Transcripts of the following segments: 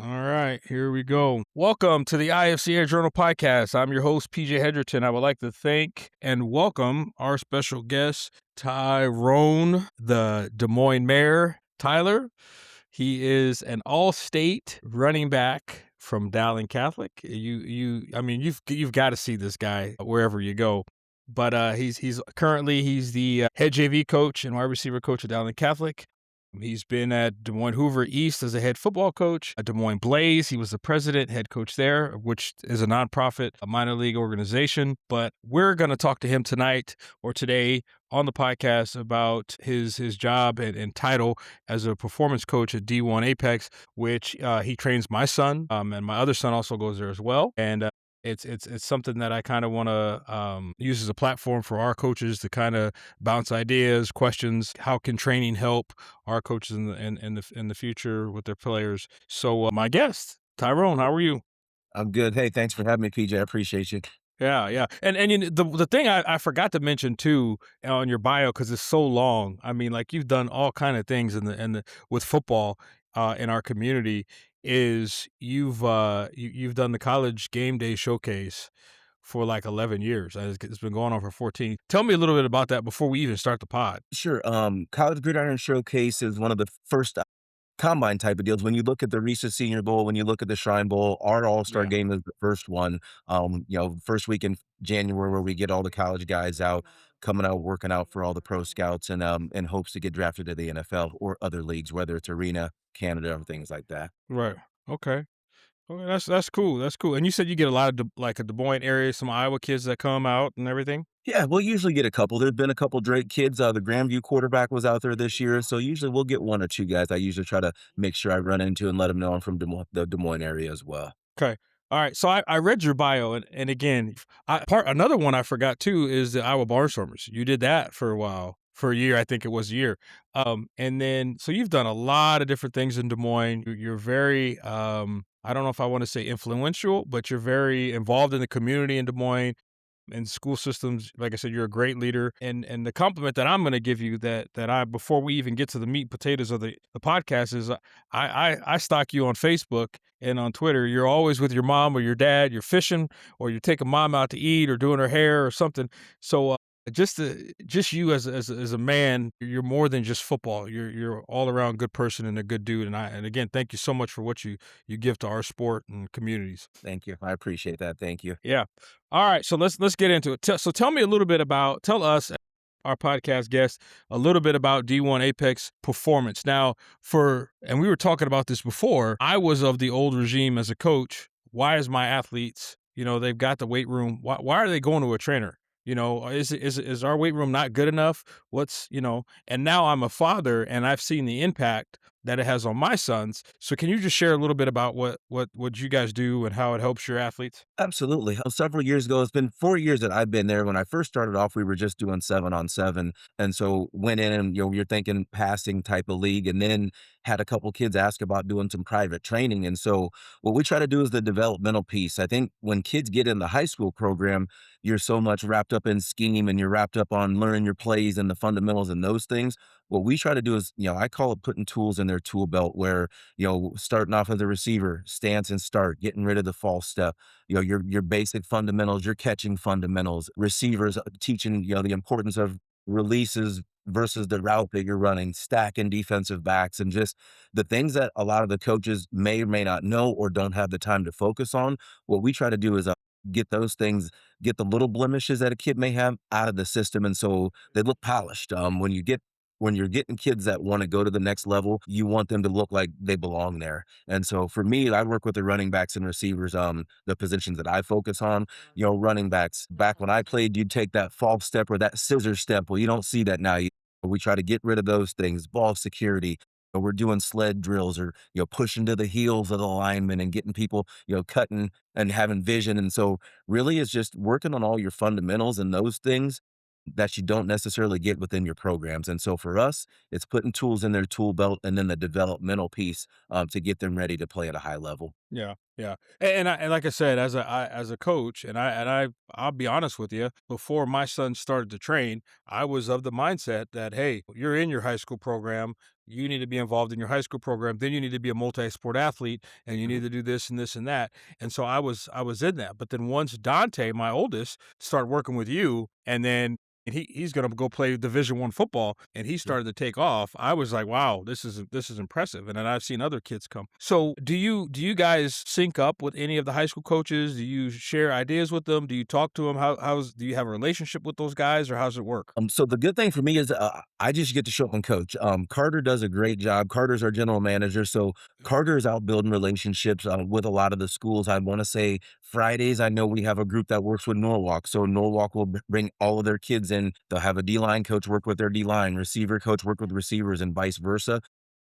All right, here we go. Welcome to the IFC Air Journal podcast. I'm your host, PJ Hedgerton. I would like to thank and welcome our special guest, Tyrone, the Des Moines mayor, Tyler. He is an all-state running back from Dowling Catholic. You've got to see this guy wherever you go. But he's currently the head JV coach and wide receiver coach at Dowling Catholic. He's been at Des Moines Hoover East as a head football coach. At Des Moines Blaze, he was the president, head coach there, which is a nonprofit, a minor league organization. But we're going to talk to him tonight or today on the podcast about his job and title as a performance coach at D1 Apex, which he trains my son, and my other son also goes there as well. And it's something that I kind of want to use as a platform for our coaches to kind of bounce ideas, questions. How can training help our coaches in the future with their players? So my guest, Tyrone, how are you? I'm good. Hey, thanks for having me, PJ. I appreciate you. Yeah. And the thing I forgot to mention too on your bio, because it's so long. I mean, like, you've done all kind of things in the with football in our community. Is you've done the college game day showcase for like 11 years. It's been going on for 14. Tell me a little bit about that before we even start the pod. Sure. College Gridiron Showcase is one of the first combine type of deals. When you look at the Reese's Senior Bowl, when you look at the Shrine Bowl, our All-Star Yeah. game is the first one. First week in January where we get all the college guys out, coming out, working out for all the pro scouts and in hopes to get drafted to the NFL or other leagues, whether it's Arena, Canada, or things like that. Right. Okay. Okay. That's cool. That's cool. And you said you get a lot of like a Des Moines area, some Iowa kids that come out and everything. Yeah, we'll usually get a couple. There's been a couple Drake kids. The Grandview quarterback was out there this year, so usually we'll get one or two guys. I usually try to make sure I run into and let them know I'm from the Des Moines area as well. Okay. All right. So I read your bio, and again, another one I forgot too is the Iowa Barnstormers. You did that for a while, for a year, I think it was a year. And then so you've done a lot of different things in Des Moines. You're very I don't know if I want to say influential, but you're very involved in the community in Des Moines and school systems. Like I said, you're a great leader. And the compliment that I'm going to give you that I before we even get to the meat and potatoes of the podcast is I stalk you on Facebook and on Twitter. You're always with your mom or your dad. You're fishing or you're taking mom out to eat or doing her hair or something. So just you as a man, you're more than just football. You're all around good person and a good dude. And again, thank you so much for what you give to our sport and communities. Thank you. I appreciate that. Thank you. Yeah. All right. So let's get into it. So tell me a little bit tell us, our podcast guest, a little bit about D1 Apex performance. Now, and we were talking about this before, I was of the old regime as a coach. Why is my athletes, they've got the weight room. Why are they going to a trainer? Is our weight room not good enough? And now I'm a father and I've seen the impact that it has on my sons. So can you just share a little bit about what you guys do and how it helps your athletes? Absolutely. Several years ago, it's been 4 years that I've been there. When I first started off, we were just doing 7-on-7. And so went in and, you're thinking passing type of league, and then had a couple kids ask about doing some private training. And so what we try to do is the developmental piece. I think when kids get in the high school program, you're so much wrapped up in scheme and you're wrapped up on learning your plays and the fundamentals and those things. What we try to do is, I call it putting tools in their tool belt where, starting off as a receiver, stance and start, getting rid of the false step, your basic fundamentals, your catching fundamentals, receivers teaching, the importance of releases versus the route that you're running, stacking defensive backs, and just the things that a lot of the coaches may or may not know or don't have the time to focus on. What we try to do is get those things, get the little blemishes that a kid may have out of the system, and so they look polished. When you're getting kids that want to go to the next level, you want them to look like they belong there. And so for me, I work with the running backs and receivers, the positions that I focus on. Running backs, back when I played, you'd take that false step or that scissor step. Well, you don't see that now. We try to get rid of those things, ball security. We're doing sled drills or, pushing to the heels of the linemen and getting people, cutting and having vision. And so really it's just working on all your fundamentals and those things that you don't necessarily get within your programs. And so for us, it's putting tools in their tool belt and then the developmental piece to get them ready to play at a high level. Yeah. Yeah, and like I said, as a coach, I'll be honest with you. Before my son started to train, I was of the mindset that hey, you're in your high school program, you need to be involved in your high school program. Then you need to be a multi-sport athlete, and you Mhm. need to do this and that. And so I was in that. But then once Dante, my oldest, started working with you, and then and he's gonna go play Division I football, and he Mhm. started to take off. I was like, wow, this is impressive. And then I've seen other kids come. So do you guys sync up with any of the high school coaches? Do you share ideas with them? Do you talk to them? How's do you have a relationship with those guys, or how's it work? So the good thing for me is, I just get to show up and coach. Carter does a great job. Carter's our general manager, so Carter is out building relationships, with a lot of the schools. I wanna say Fridays, I know we have a group that works with Norwalk, so Norwalk will bring all of their kids in. They'll have a D-line coach work with their D-line, receiver coach work with receivers, and vice versa.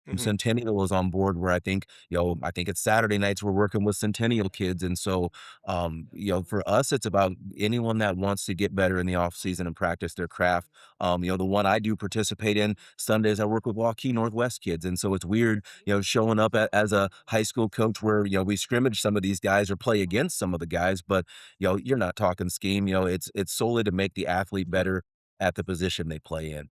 Mhm. Centennial is on board where I think it's Saturday nights we're working with Centennial kids. And so, for us, it's about anyone that wants to get better in the off season and practice their craft. The one I do participate in Sundays, I work with Waukee Northwest kids. And so it's weird, showing up as a high school coach where, we scrimmage some of these guys or play against some of the guys, but, you're not talking scheme, it's solely to make the athlete better at the position they play in.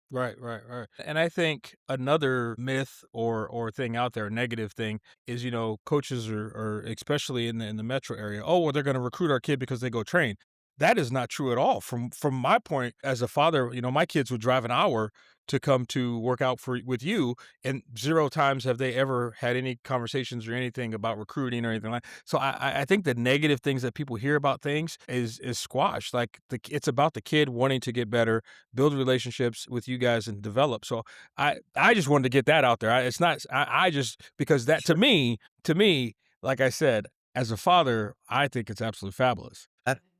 Right, right, right. And I think another myth or thing out there, negative thing, is coaches are especially in the metro area. Oh, well, they're going to recruit our kid because they go train. That is not true at all. From my point as a father, my kids would drive an hour to come to work out for with you, and zero times have they ever had any conversations or anything about recruiting or anything like. So I think the negative things that people hear about things is squashed. Like it's about the kid wanting to get better, build relationships with you guys and develop. So I just wanted to get that out there. It's not I just because that Sure. to me, like I said, as a father, I think it's absolutely fabulous.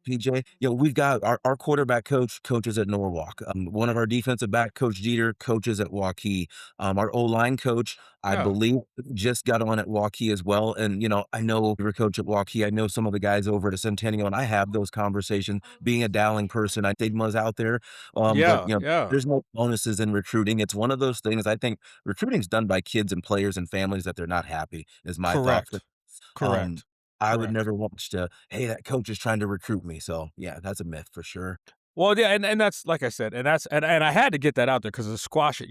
PJ, we've got our quarterback coach coaches at Norwalk. One of our defensive back coach Jeter coaches at Waukee. Our O line coach, I Yeah. believe, just got on at Waukee as well. And I know we were coach at Waukee. I know some of the guys over at Centennial, and I have those conversations. Being a Dowling person, I stigmas out there. But Yeah. Yeah. there's no bonuses in recruiting. It's one of those things. I think recruiting's done by kids and players and families that they're not happy. Is my thought. Correct. Um, Correct. I would Correct. never watch to, "Hey, that coach is trying to recruit me." So, yeah, that's a myth for sure. Well, yeah, and that's like I said, and I had to get that out there because of squash it.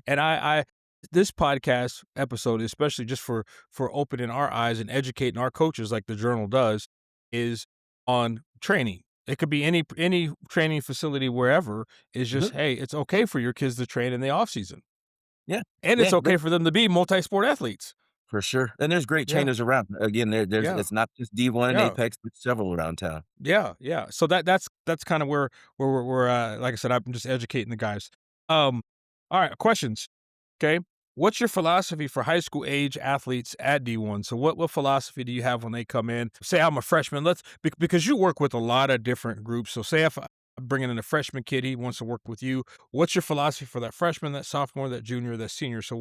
And I this podcast episode, especially just for opening our eyes and educating our coaches, like the journal does, is on training. It could be any training facility wherever. Is just Mhm. hey, it's okay for your kids to train in the off season, Yeah. and it's Yeah, okay for them to be multi-sport athletes. for sure, and there's great Yeah, trainers around. Again, there's yeah, it's not just D1 and yeah. Apex, there's several around town. Yeah, yeah. So that's kind of where we're like I said, I'm just educating the guys. Um, all right, questions. Okay. What's your philosophy for high school age athletes at D1? So what philosophy do you have when they come in? Say I'm a freshman. Because you work with a lot of different groups. So say if I'm bringing in a freshman kid, he wants to work with you. What's your philosophy for that freshman, that sophomore, that junior, that senior? So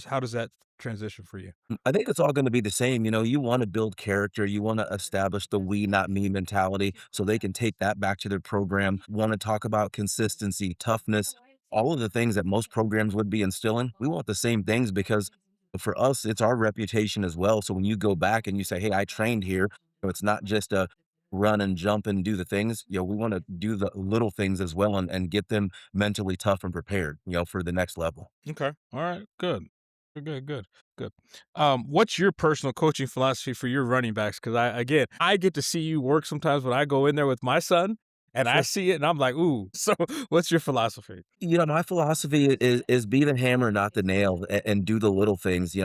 how does that transition for you? I think it's all gonna be the same. You wanna build character, you wanna establish the "we, not me" mentality so they can take that back to their program. Wanna talk about consistency, toughness, all of the things that most programs would be instilling. We want the same things because for us, it's our reputation as well. So when you go back and you say, "Hey, I trained here," it's not just a run and jump and do the things. We wanna do the little things as well and get them mentally tough and prepared, for the next level. Okay. All right. Good. Good. Good. Good. What's your personal coaching philosophy for your running backs? Because I get to see you work sometimes when I go in there with my son, and I Sure. see it, and I'm like, ooh. So, what's your philosophy? My philosophy is be the hammer, not the nail, and do the little things.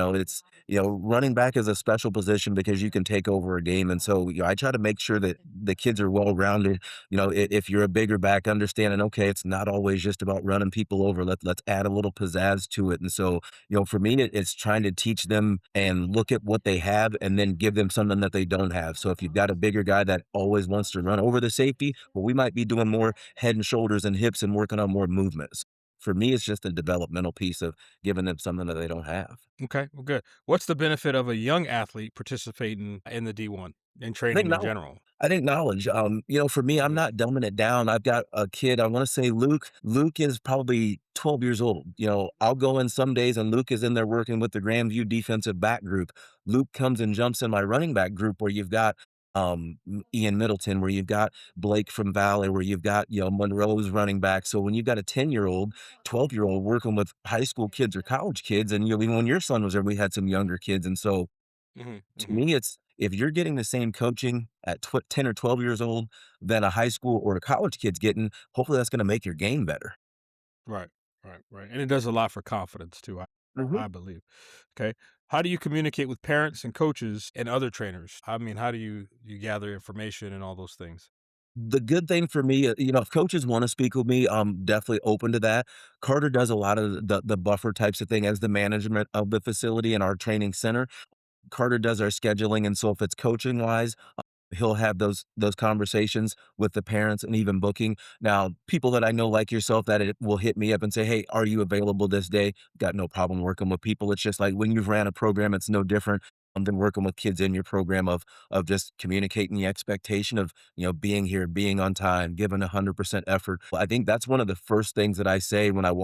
Running back is a special position because you can take over a game. And so, I try to make sure that the kids are well rounded. If you're a bigger back, understanding, okay, it's not always just about running people over. Let's add a little pizzazz to it. And so, for me, it's trying to teach them and look at what they have and then give them something that they don't have. So if you've got a bigger guy that always wants to run over the safety, well, we might be doing more head and shoulders and hips and working on more movements. for me, it's just a developmental piece of giving them something that they don't have. Okay, well, good. What's the benefit of a young athlete participating in the D1 and I think training in now general? I think knowledge, for me, I'm Mhm, not dumbing it down. I've got a kid, I wanna say Luke. Luke is probably 12 years old. I'll go in some days and Luke is in there working with the Grandview defensive back group. Luke comes and jumps in my running back group where you've got, Ian Middleton, where you've got Blake from Valley, where you've got, Monroe's running back. So when you've got a 10-year-old, 12-year-old working with high school kids or college kids, and, even when your son was there, we had some younger kids, and so mhm, to mhm. me, it's if you're getting the same coaching at 10 or 12 years old than a high school or a college kid's getting, hopefully that's gonna make your game better. Right, right, and it does a lot for confidence too, Mhm. I believe. Okay, how do you communicate with parents and coaches and other trainers? I mean, how do you gather information and all those things? The good thing for me, if coaches wanna speak with me, I'm definitely open to that. Carter does a lot of the buffer types of thing as the management of the facility and our training center. Carter does our scheduling, and so if it's coaching wise, he'll have those conversations with the parents and even booking. Now, people that I know like yourself that it will hit me up and say, "Hey, are you available this day?" Got no problem working with people. It's just like when you've ran a program, it's no different than working with kids in your program of just communicating the expectation of, being here, being on time, giving 100% effort. I think that's one of the first things that I say when I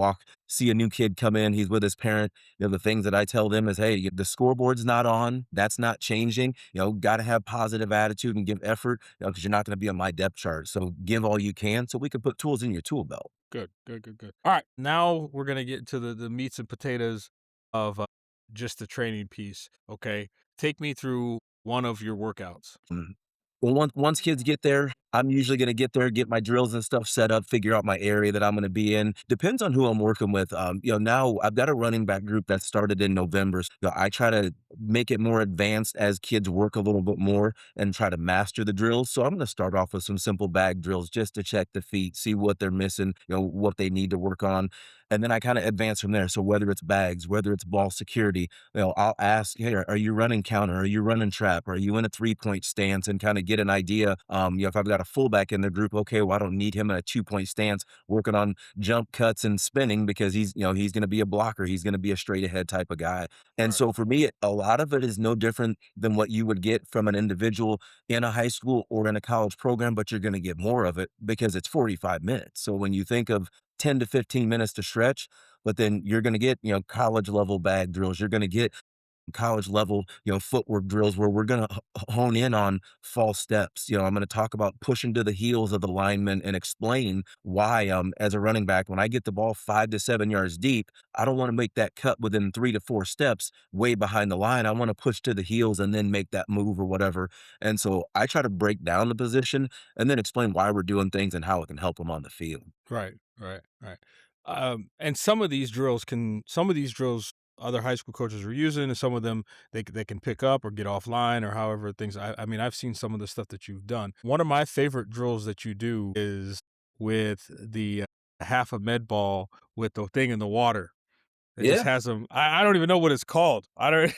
see a new kid come in, he's with his parent. The things that I tell them is, hey, the scoreboard's not on. That's not changing. Got to have positive attitude and give effort, because you're not going to be on my depth chart. So give all you can so we can put tools in your tool belt. Good, good, good, good. All right, now we're gonna get to the meats and potatoes of just the training piece. Okay, take me through one of your workouts. Mhm. Well, once kids get there, I'm usually gonna get there, get my drills and stuff set up, figure out my area that I'm gonna be in. Depends on who I'm working with. Now I've got a running back group that started in November. So I try to make it more advanced as kids work a little bit more and try to master the drills. So I'm gonna start off with some simple bag drills just to check the feet, see what they're missing, what they need to work on. And then I kind of advance from there. So whether it's bags, whether it's ball security, I'll ask, hey, are you running counter? Are you running trap? Are you in a 3-point stance? And kind of get an idea. If I've got a fullback in the group, okay, well, I don't need him in a 2-point stance working on jump cuts and spinning because he's going to be a blocker. He's going to be a straight ahead type of guy. And Right, so for me, a lot of it is no different than what you would get from an individual in a high school or in a college program, but you're going to get more of it because it's 45 minutes. So when you think of 10 to 15 minutes to stretch, but then you're going to get, college level bag drills. You're going to get college level, footwork drills where we're going to hone in on false steps. I'm going to talk about pushing to the heels of the lineman and explain why, as a running back, when I get the ball 5 to 7 yards deep, I don't want to make that cut within 3 to 4 steps way behind the line. I want to push to the heels and then make that move or whatever. And so I try to break down the position and then explain why we're doing things and how it can help them on the field. right. And some of these drills other high school coaches are using, and some of them they can pick up or get offline or however things. I mean, I've seen some of the stuff that you've done. One of my favorite drills that you do is with the half a med ball with the thing in the water. It just Yeah. has them. I don't even know what it's called. I don't.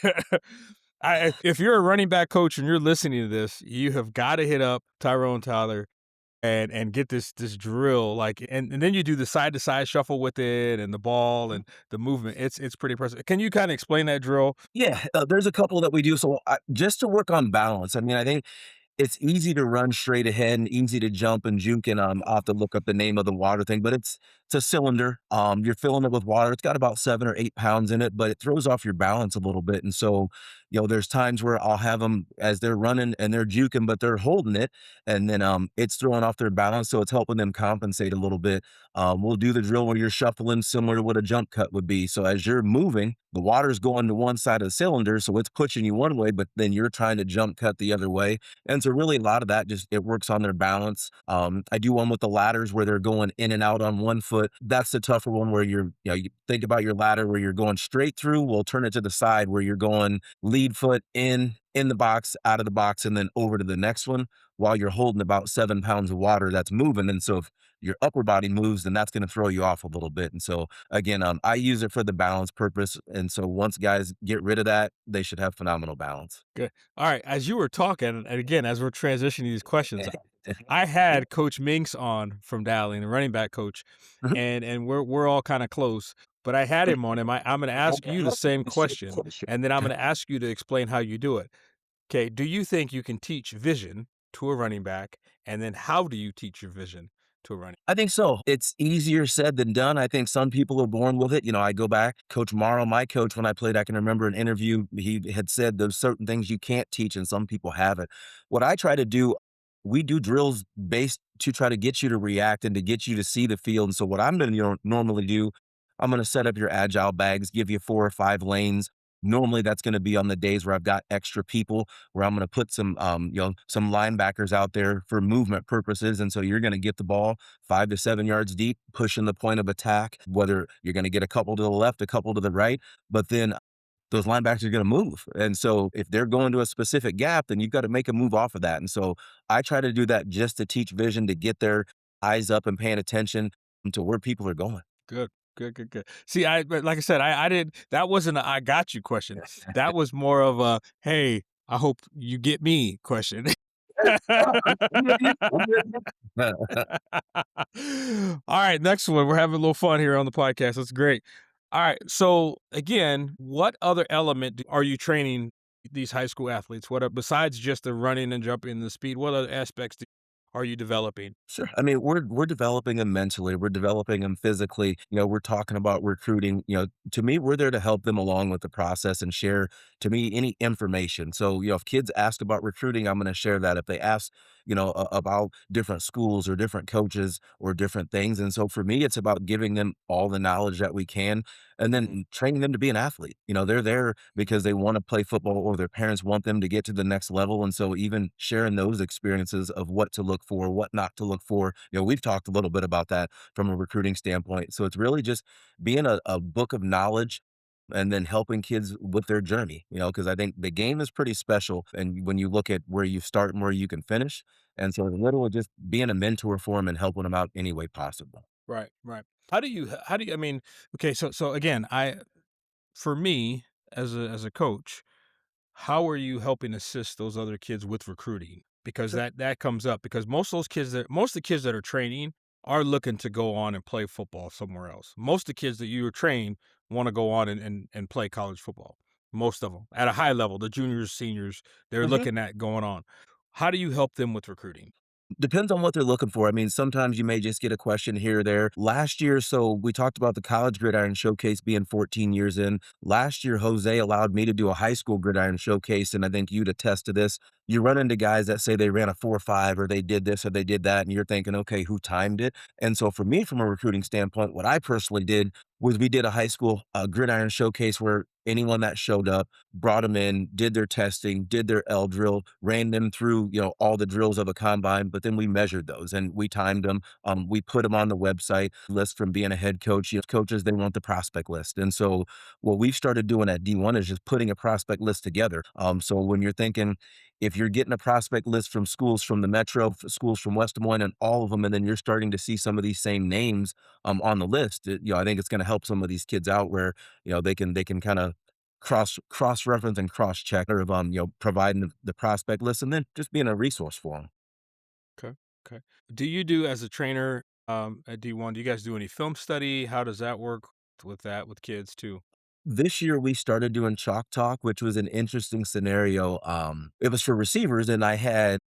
If you're a running back coach and you're listening to this, you have got to hit up Tyrone Tyler and get this drill, like, and then you do the side to side shuffle with it and the ball and the movement. It's pretty impressive. Can you kind of explain that drill? Yeah, there's a couple that we do. So just to work on balance, I mean, I think it's easy to run straight ahead and easy to jump and juke, and I'll have to look up the name of the water thing, but it's a cylinder. You're filling it with water. It's got about 7 or 8 pounds in it, but it throws off your balance a little bit. And so, there's times where I'll have them as they're running and they're juking, but they're holding it, and then it's throwing off their balance, so it's helping them compensate a little bit. We'll do the drill where you're shuffling, similar to what a jump cut would be. So as you're moving, the water's going to one side of the cylinder, so it's pushing you one way, but then you're trying to jump cut the other way. And so really a lot of that just it works on their balance. I do one with the ladders where they're going in and out on one foot. That's the tougher one where you think about your ladder where you're going straight through. We'll turn it to the side where you're going lead foot in the box, out of the box, and then over to the next one while you're holding about 7 pounds of water that's moving. And so if your upper body moves, then that's going to throw you off a little bit. And so again, I use it for the balance purpose. And so once guys get rid of that, they should have phenomenal balance. Good. All right. As you were talking, and again, as we're transitioning these questions, I had Coach Minks on from Dowling, the running back coach, and we're all kind of close. But I had him on him. I'm going to ask you the same question, and then I'm going to ask you to explain how you do it. Okay, do you think you can teach vision to a running back? And then how do you teach your vision to a running? I think so. It's easier said than done. I think some people are born with it. I go back, Coach Morrow, my coach, when I played, I can remember an interview. He had said there's certain things you can't teach, and some people have it. What I try to do, we do drills based to try to get you to react and to get you to see the field. And so, what I'm going to normally do, I'm going to set up your agile bags, give you 4 or 5 lanes. Normally, that's going to be on the days where I've got extra people, where I'm going to put some linebackers out there for movement purposes. And so you're going to get the ball 5 to 7 yards deep, pushing the point of attack, whether you're going to get a couple to the left, a couple to the right, but then those linebackers are going to move. And so if they're going to a specific gap, then you've got to make a move off of that. And so I try to do that just to teach vision, to get their eyes up and paying attention to where people are going. Good, good, good, good. See, but like I said, I didn't. That wasn't a "I got you" question. That was more of a "Hey, I hope you get me" question. All right, next one. We're having a little fun here on the podcast. That's great. All right. So again, what other element are you training these high school athletes? What are, besides just the running and jumping and the speed? What other aspects are you developing? Sure. I mean, we're developing them mentally, we're developing them physically. We're talking about recruiting. To me, we're there to help them along with the process and share, to me, any information. So, if kids ask about recruiting, I'm going to share that. If they ask, about different schools or different coaches or different things. And so for me, it's about giving them all the knowledge that we can and then training them to be an athlete. They're there because they want to play football or their parents want them to get to the next level. And so even sharing those experiences of what to look for, what not to look for, we've talked a little bit about that from a recruiting standpoint. So it's really just being a book of knowledge and then helping kids with their journey, because I think the game is pretty special. And when you look at where you start and where you can finish. And so literally just being a mentor for them and helping them out any way possible. Right, right. I mean, okay, so again, for me as a coach, how are you helping assist those other kids with recruiting? Because Sure. that comes up because most of the kids that are training are looking to go on and play football somewhere else. Most of the kids that you are trained want to go on and play college football. Most of them at a high level, the juniors, seniors, they're Mhm. looking at going on. How do you help them with recruiting? Depends on what they're looking for. I mean, sometimes you may just get a question here or there. Last year, so we talked about the college gridiron showcase being 14 years in. Last year, Jose allowed me to do a high school gridiron showcase, and I think you'd attest to this. You run into guys that say they ran a 4.5 or they did this or they did that, and you're thinking, okay, who timed it? And so for me, from a recruiting standpoint, what I personally did was we did a high school gridiron showcase where anyone that showed up brought them in, did their testing, did their L drill, ran them through, all the drills of a combine, but then we measured those and we timed them. We put them on the website list from being a head coach. Coaches, they want the prospect list. And so what we've started doing at D1 is just putting a prospect list together. So when you're thinking, if you're getting a prospect list from schools from the metro, schools from West Des Moines and all of them, and then you're starting to see some of these same names on the list, I think it's going to help some of these kids out where, they can kind of cross reference and cross check or providing the prospect list and then just being a resource for them. Okay. Okay. Do you do as a trainer at D1, do you guys do any film study? How does that work with that with kids too? This year we started doing chalk talk, which was an interesting scenario. It was for receivers, and I had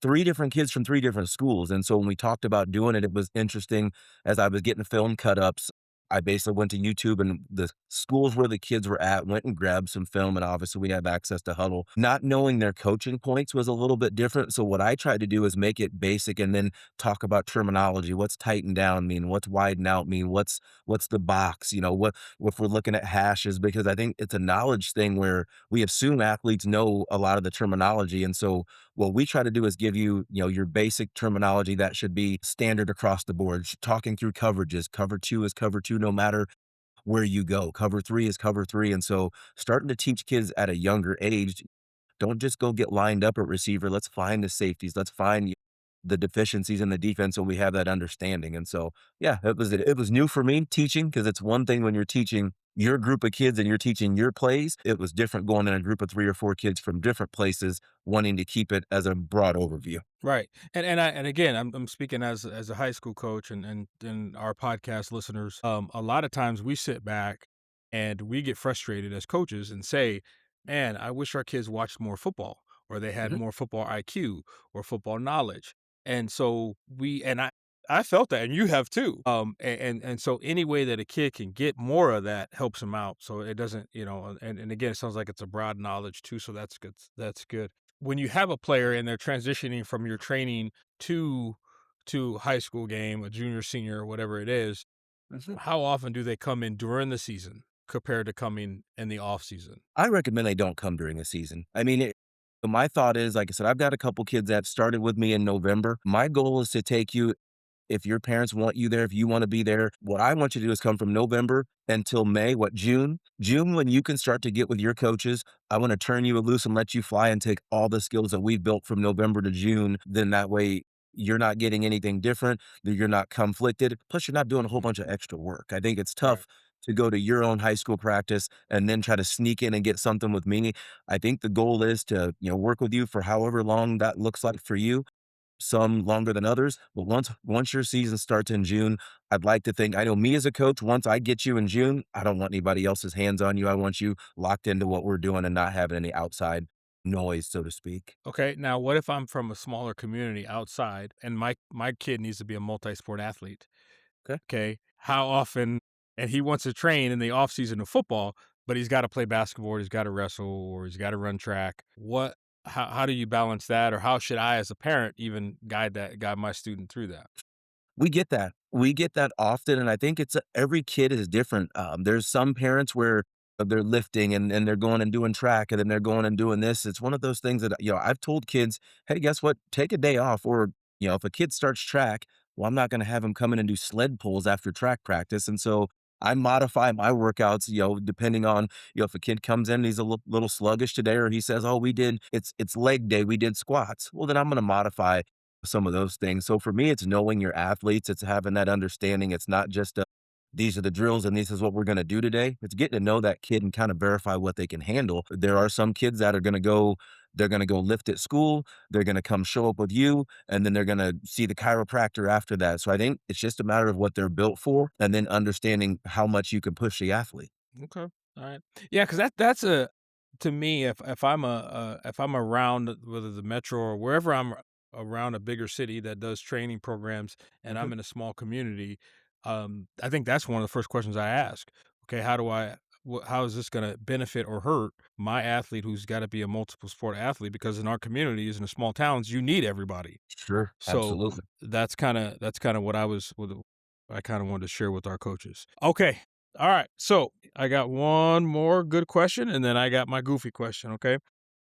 3 different kids from 3 different schools, and so when we talked about doing it, it was interesting as I was getting film cut ups. I basically went to YouTube and the schools where the kids were at, went and grabbed some film, and obviously we have access to Huddle. Not knowing their coaching points was a little bit different, so what I tried to do is make it basic and then talk about terminology. What's tighten down mean? What's widen out mean? What's the box? What if we're looking at hashes? Because I think it's a knowledge thing where we assume athletes know a lot of the terminology, and so what we try to do is give you, your basic terminology that should be standard across the board. Talking through coverages. Cover two is cover two, no matter where you go. Cover three is cover three. And so starting to teach kids at a younger age, don't just go get lined up at receiver. Let's find the safeties. Let's find the deficiencies in the defense so we have that understanding. And so, yeah, it was new for me teaching because it's one thing when you're teaching your group of kids and you're teaching your plays. It was different going in a group of 3 or 4 kids from different places wanting to keep it as a broad overview. Right. And again, I'm speaking as a high school coach and our podcast listeners. A lot of times we sit back and we get frustrated as coaches and say, "Man, I wish our kids watched more football or they had Mhm. more football IQ or football knowledge." And so I felt that and you have too. And so any way that a kid can get more of that helps them out. So it doesn't, and again, it sounds like it's a broad knowledge too, so that's good. That's good. When you have a player and they're transitioning from your training to high school game, a junior, senior, whatever it is, Mhm. how often do they come in during the season compared to coming in the off season? I recommend they don't come during a season. I mean, my thought is, like I said, I've got a couple kids that started with me in November. My goal is to take you if your parents want you there, if you wanna be there, what I want you to do is come from November until May, what, June? June, when you can start to get with your coaches, I wanna turn you loose and let you fly and take all the skills that we've built from November to June, then that way you're not getting anything different, that you're not conflicted, plus you're not doing a whole Mhm. bunch of extra work. I think it's Right. tough to go to your own high school practice and then try to sneak in and get something with me. I think the goal is to, work with you for however long that looks like for you, some longer than others, but once your season starts in June, I'd like to think I know me as a coach, once I get you in June, I don't want anybody else's hands on you. I want you locked into what we're doing and not having any outside noise, so to speak. Okay. Now, what if I'm from a smaller community outside and my kid needs to be a multi-sport athlete? Okay. Okay. How often and he wants to train in the off season of football, but he's got to play basketball, or he's got to wrestle, or he's got to run track. How do you balance that, or how should I as a parent even guide my student through that? We get that. We get that often, and I think it's every kid is different. There's some parents where they're lifting and they're going and doing track, and then they're going and doing this. It's one of those things that I've told kids, hey, guess what? Take a day off, or if a kid starts track, well, I'm not going to have him come in and do sled pulls after track practice, and so I modify my workouts, depending on if a kid comes in and he's a little sluggish today, or he says, oh, it's leg day, we did squats. Well, then I'm going to modify some of those things. So for me, it's knowing your athletes. It's having that understanding. It's not just these are the drills and this is what we're going to do today. It's getting to know that kid and kind of verify what they can handle. There are some kids that are going to go, they're going to go lift at school. They're going to come show up with you and then they're going to see the chiropractor after that. So I think it's just a matter of what they're built for and then understanding how much you can push the athlete. Okay. All right. Yeah, because that's a to me, if I'm around whether the metro or wherever I'm around a bigger city that does training programs, and Mhm. I'm in a small community, I think that's one of the first questions I ask. Okay, how is this going to benefit or hurt my athlete who's got to be a multiple sport athlete? Because in our communities, in the small towns, you need everybody. Sure. So Absolutely. that's kind of what I kind of wanted to share with our coaches. Okay. All right. So I got one more good question and then I got my goofy question. Okay.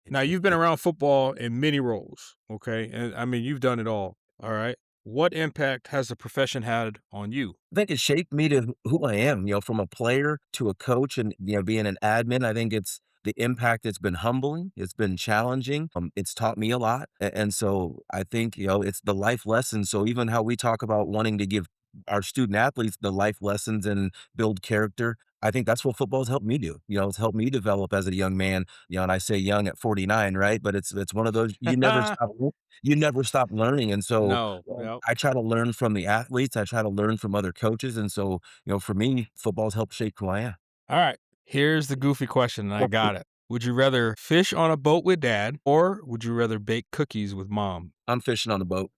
Now you've been around football in many roles. Okay. And I mean, you've done it all. All right. What impact has the profession had on you? I think it shaped me to who I am, from a player to a coach and, being an admin. I think it's the impact, it's been humbling, it's been challenging. It's taught me a lot. And so I think, it's the life lessons. So even how we talk about wanting to give our student athletes the life lessons and build character, I think that's what football's helped me do. It's helped me develop as a young man, and I say young at 49, right? But it's one of those you never stop learning. And so No. Yep. I try to learn from the athletes, I try to learn from other coaches, and so, for me, football's helped shape who I am. All right. Here's the goofy question, and I got it. Would you rather fish on a boat with dad or would you rather bake cookies with mom? I'm fishing on the boat.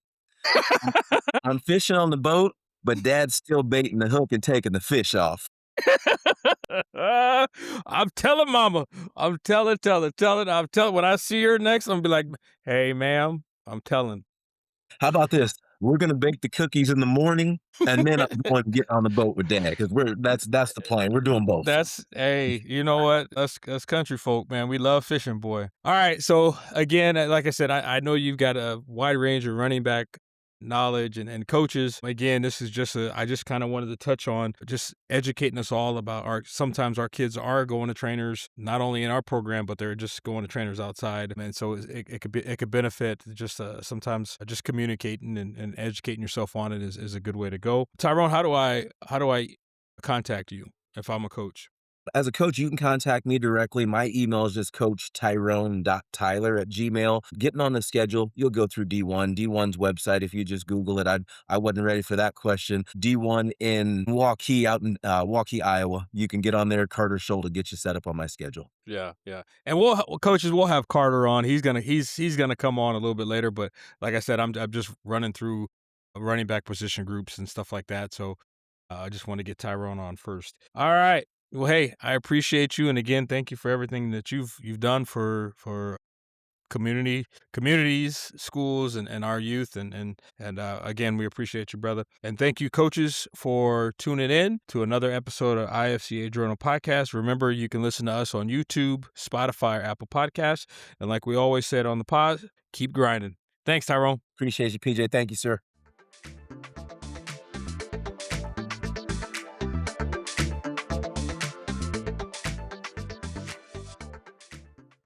I'm fishing on the boat, but dad's still baiting the hook and taking the fish off. I'm telling mama. I'm telling. I'm telling. When I see her next, I'm gonna be like, "Hey, ma'am, I'm telling." How about this? We're gonna bake the cookies in the morning, and then I'm going to get on the boat with dad because that's the plan. We're doing both. That's hey, you know what? Us country folk, man. We love fishing, boy. All right. So again, like I said, I know you've got a wide range of running back knowledge and coaches. Again, this is just I just kind of wanted to touch on just educating us all about sometimes our kids are going to trainers, not only in our program, but they're just going to trainers outside. And so it could benefit just sometimes just communicating and educating yourself on it is a good way to go. Tyrone, how do I contact you if I'm a coach? As a coach, you can contact me directly. My email is just coachtyrone.tyler@gmail. Getting on the schedule, you'll go through D1. D1's website, if you just Google it, I wasn't ready for that question. D1 in Waukee, out in Waukee, Iowa. You can get on there. Carter Scholl to get you set up on my schedule. Yeah, yeah. And coaches, we'll have Carter on. He's gonna come on a little bit later, but like I said, I'm just running through running back position groups and stuff like that. So I just want to get Tyrone on first. All right. Well, hey, I appreciate you, and again, thank you for everything that you've done for communities, schools, and our youth, and again, we appreciate you, brother. And thank you, coaches, for tuning in to another episode of IFCA Journal Podcast. Remember, you can listen to us on YouTube, Spotify, or Apple Podcasts. And like we always said on the pod, keep grinding. Thanks, Tyrone. Appreciate you, PJ. Thank you, sir.